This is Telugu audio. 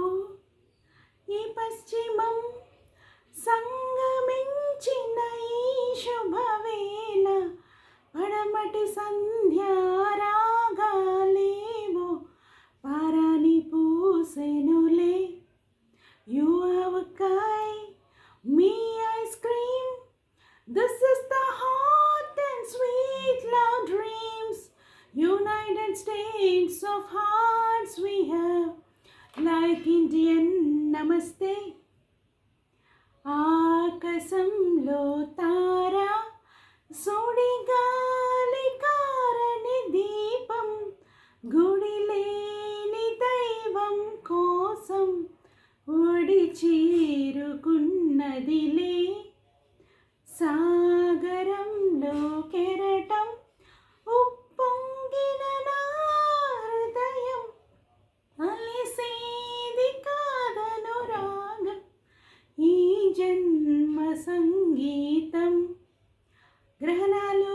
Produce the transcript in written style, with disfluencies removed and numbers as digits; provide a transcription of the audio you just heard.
తూర్పు ఈ పశ్చిమం సంగమించిన ఈ శుభవేళ పడమటి సంధ్యారాగాలేవో పారాని పూసెనులే. You have a kite, me ice cream. This is the hot and sweet love dreams. United States of hearts we have, like Indian namaste. ఆకాశంలో తారా సుడిగాలి కారని దీపం గుడి లేని దైవం కోసం ఒడి చేరుకున్నదిలే. సాగరంలో కెరటం ఉప్పొంగిన నా హృదయం అలిసేది కాదను రాగం ఈ జన్మ సంగీతం. గ్రహణాలు